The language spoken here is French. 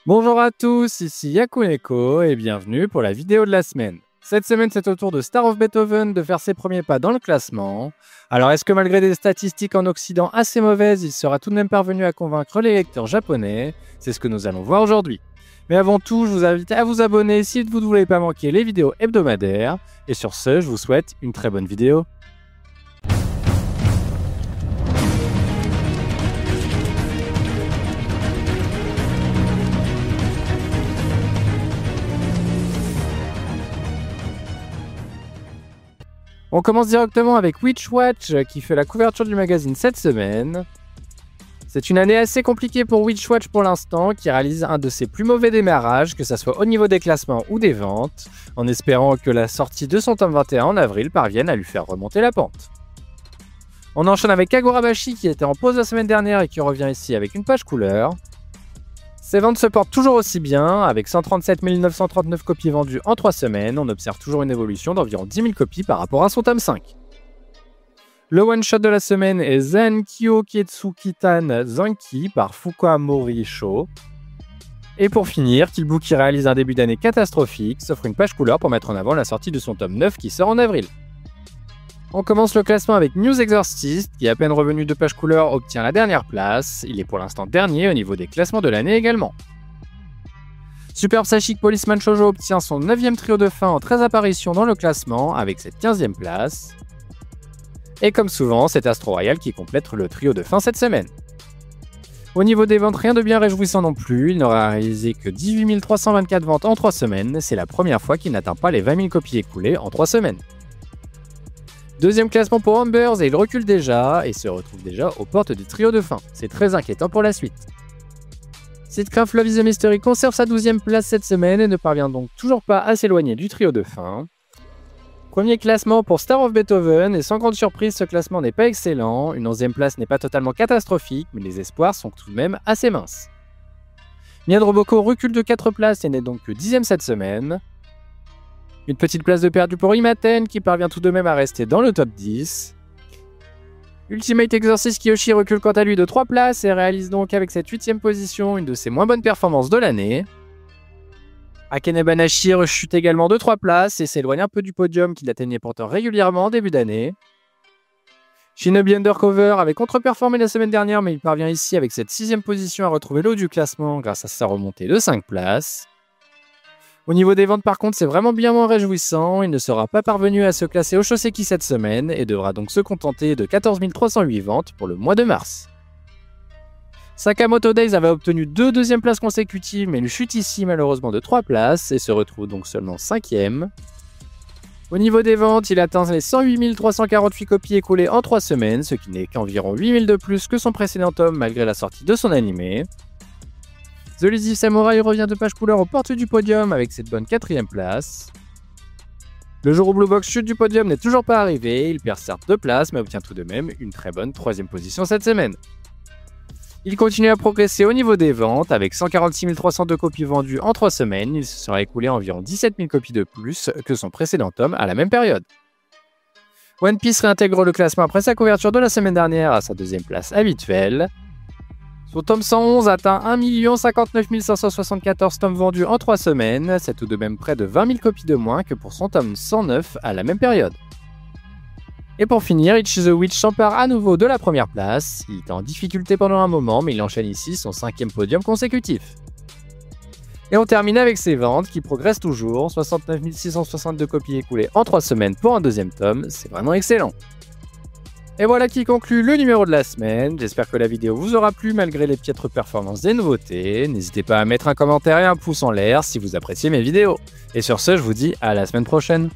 Bonjour à tous, ici Yakuneko et bienvenue pour la vidéo de la semaine. Cette semaine, c'est au tour de Star of Beethoven de faire ses premiers pas dans le classement. Alors, est-ce que malgré des statistiques en Occident assez mauvaises, il sera tout de même parvenu à convaincre les lecteurs japonais? C'est ce que nous allons voir aujourd'hui. Mais avant tout, je vous invite à vous abonner si vous ne voulez pas manquer les vidéos hebdomadaires. Et sur ce, je vous souhaite une très bonne vidéo. On commence directement avec Witch Watch qui fait la couverture du magazine cette semaine. C'est une année assez compliquée pour Witch Watch pour l'instant, qui réalise un de ses plus mauvais démarrages, que ce soit au niveau des classements ou des ventes, en espérant que la sortie de son tome 21 en avril parvienne à lui faire remonter la pente. On enchaîne avec Kagurabashi qui était en pause la semaine dernière et qui revient ici avec une page couleur. Ses ventes se portent toujours aussi bien, avec 137 939 copies vendues en 3 semaines, on observe toujours une évolution d'environ 10 000 copies par rapport à son tome 5. Le one-shot de la semaine est Zankyo Ketsukitan Zanki par Fukamori Sho. Et pour finir, Killbook qui réalise un début d'année catastrophique, s'offre une page couleur pour mettre en avant la sortie de son tome 9 qui sort en avril. On commence le classement avec News Exorcist, qui à peine revenu de page couleur obtient la dernière place. Il est pour l'instant dernier au niveau des classements de l'année également. Super Psychic Policeman Shoujo obtient son 9e trio de fin en 13 apparitions dans le classement avec cette 15e place. Et comme souvent, c'est Astro Royal qui complète le trio de fin cette semaine. Au niveau des ventes, rien de bien réjouissant non plus, il n'aura réalisé que 18 324 ventes en 3 semaines, c'est la première fois qu'il n'atteint pas les 20 000 copies écoulées en 3 semaines. Deuxième classement pour Ambers et il recule déjà et se retrouve déjà aux portes du trio de fin. C'est très inquiétant pour la suite. Sidecraft Love is a Mystery conserve sa 12e place cette semaine et ne parvient donc toujours pas à s'éloigner du trio de fin. Premier classement pour Star of Beethoven et sans grande surprise, ce classement n'est pas excellent. Une 11e place n'est pas totalement catastrophique, mais les espoirs sont tout de même assez minces. Mian Roboko recule de 4 places et n'est donc que 10e cette semaine. Une petite place de perdu pour Imaten qui parvient tout de même à rester dans le top 10. Ultimate Exorcist Kiyoshi recule quant à lui de 3 places et réalise donc avec cette 8e position une de ses moins bonnes performances de l'année. Akane Banashi rechute également de 3 places et s'éloigne un peu du podium qu'il atteignait pourtant régulièrement en début d'année. Shinobi Undercover avait contre-performé la semaine dernière mais il parvient ici avec cette 6e position à retrouver le haut du classement grâce à sa remontée de 5 places. Au niveau des ventes par contre, c'est vraiment bien moins réjouissant, il ne sera pas parvenu à se classer au Shoseki cette semaine et devra donc se contenter de 14 308 ventes pour le mois de mars. Sakamoto Days avait obtenu 2 deuxièmes places consécutives mais il chute ici malheureusement de 3 places et se retrouve donc seulement 5e. Au niveau des ventes, il atteint les 108 348 copies écoulées en 3 semaines, ce qui n'est qu'environ 8000 de plus que son précédent tome malgré la sortie de son animé. The Lazy Samurai revient de page couleur aux portes du podium avec cette bonne 4e place. Le jour où Blue Box chute du podium n'est toujours pas arrivé, il perd certes 2 places mais obtient tout de même une très bonne 3e position cette semaine. Il continue à progresser au niveau des ventes avec 146 302 copies vendues en 3 semaines, il se sera écoulé environ 17 000 copies de plus que son précédent tome à la même période. One Piece réintègre le classement après sa couverture de la semaine dernière à sa 2e place habituelle. Son tome 111 atteint 1 059 574 tomes vendus en 3 semaines, c'est tout de même près de 20 000 copies de moins que pour son tome 109 à la même période. Et pour finir, Itchy the Witch s'empare à nouveau de la première place, il est en difficulté pendant un moment mais il enchaîne ici son 5e podium consécutif. Et on termine avec ses ventes qui progressent toujours, 69 662 copies écoulées en 3 semaines pour un 2e tome, c'est vraiment excellent. Et voilà qui conclut le numéro de la semaine, j'espère que la vidéo vous aura plu malgré les piètres performances des nouveautés, n'hésitez pas à mettre un commentaire et un pouce en l'air si vous appréciez mes vidéos. Et sur ce, je vous dis à la semaine prochaine.